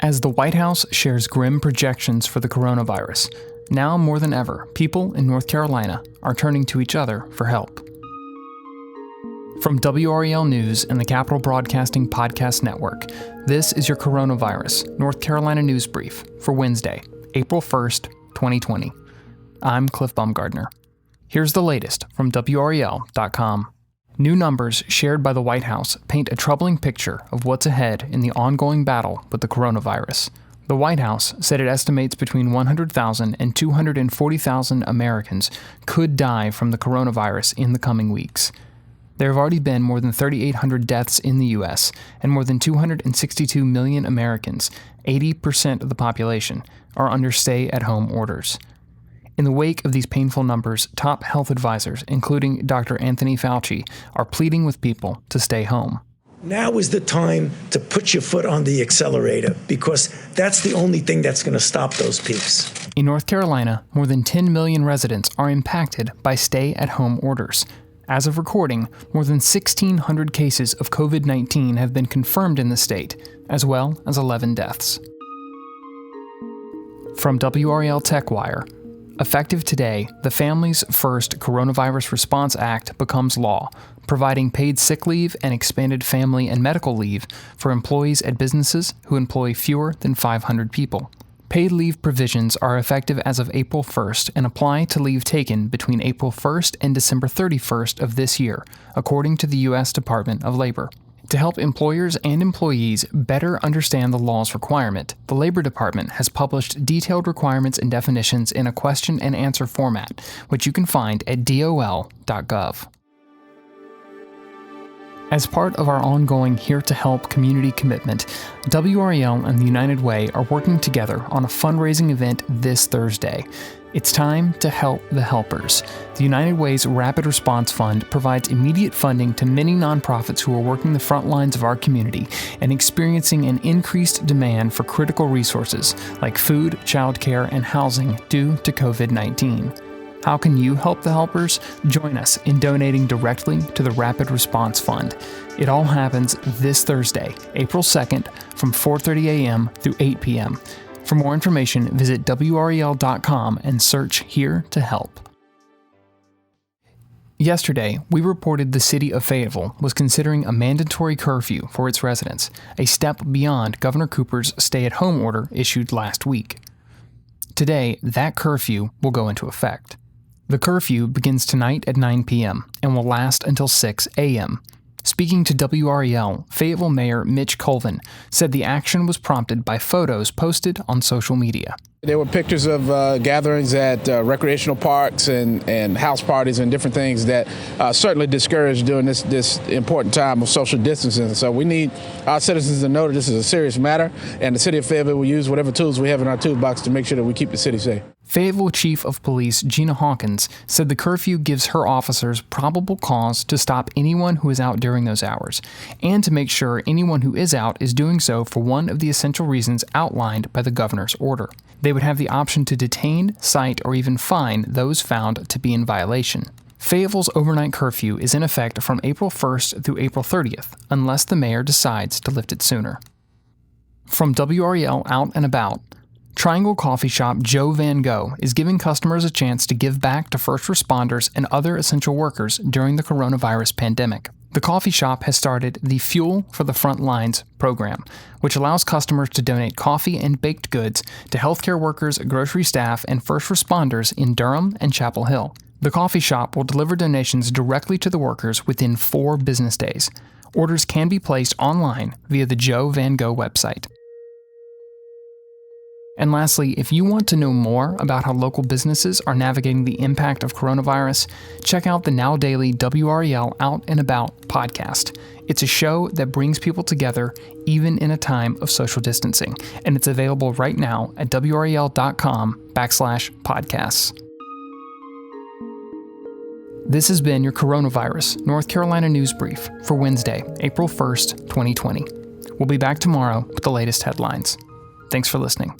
As the White House shares grim projections for the coronavirus, now more than ever, people in North Carolina are turning to each other for help. From WREL News and the Capital Broadcasting Podcast Network, this is your Coronavirus North Carolina News Brief for Wednesday, April 1st, 2020. I'm Cliff Baumgardner. Here's the latest from WREL.com. New numbers shared by the White House paint a troubling picture of what's ahead in the ongoing battle with the coronavirus. The White House said it estimates between 100,000 and 240,000 Americans could die from the coronavirus in the coming weeks. There have already been more than 3,800 deaths in the U.S., and more than 262 million Americans, 80% of the population, are under stay-at-home orders. In the wake of these painful numbers, top health advisors, including Dr. Anthony Fauci, are pleading with people to stay home. Now is the time to put your foot on the accelerator, because that's the only thing that's going to stop those peaks. In North Carolina, more than 10 million residents are impacted by stay-at-home orders. As of recording, more than 1,600 cases of COVID-19 have been confirmed in the state, as well as 11 deaths. From WREL TechWire, effective today, the Families First Coronavirus Response Act becomes law, providing paid sick leave and expanded family and medical leave for employees at businesses who employ fewer than 500 people. Paid leave provisions are effective as of April 1st and apply to leave taken between April 1st and December 31st of this year, according to the U.S. Department of Labor. To help employers and employees better understand the law's requirement, the Labor Department has published detailed requirements and definitions in a question and answer format, which you can find at dol.gov. As part of our ongoing Here to Help community commitment, WREL and the United Way are working together on a fundraising event this Thursday. It's time to help the helpers. The United Way's Rapid Response Fund provides immediate funding to many nonprofits who are working the front lines of our community and experiencing an increased demand for critical resources like food, childcare, and housing due to COVID-19. How can you help the helpers? Join us in donating directly to the Rapid Response Fund. It all happens this Thursday, April 2nd, from 4:30 a.m. through 8 p.m. For more information, visit WREL.com and search Here to Help. Yesterday, we reported the city of Fayetteville was considering a mandatory curfew for its residents, a step beyond Governor Cooper's stay-at-home order issued last week. Today, that curfew will go into effect. The curfew begins tonight at 9 p.m. and will last until 6 a.m. Speaking to WREL, Fayetteville Mayor Mitch Colvin said the action was prompted by photos posted on social media. There were pictures of gatherings at recreational parks and house parties and different things that certainly discouraged during this important time of social distancing. So we need our citizens to know that this is a serious matter, and the city of Fayetteville will use whatever tools we have in our toolbox to make sure that we keep the city safe. Fayetteville Chief of Police Gina Hawkins said the curfew gives her officers probable cause to stop anyone who is out during those hours, and to make sure anyone who is out is doing so for one of the essential reasons outlined by the governor's order. They would have the option to detain, cite, or even fine those found to be in violation. Fayetteville's overnight curfew is in effect from April 1st through April 30th, unless the mayor decides to lift it sooner. From WREL Out and About, Triangle Coffee Shop Joe Van Gogh is giving customers a chance to give back to first responders and other essential workers during the coronavirus pandemic. The coffee shop has started the Fuel for the Front Lines program, which allows customers to donate coffee and baked goods to healthcare workers, grocery staff, and first responders in Durham and Chapel Hill. The coffee shop will deliver donations directly to the workers within 4 business days. Orders can be placed online via the Joe Van Gogh website. And lastly, if you want to know more about how local businesses are navigating the impact of coronavirus, check out the now daily WREL Out and About podcast. It's a show that brings people together even in a time of social distancing, and it's available right now at WREL.com/podcasts. This has been your Coronavirus North Carolina News Brief for Wednesday, April 1st, 2020. We'll be back tomorrow with the latest headlines. Thanks for listening.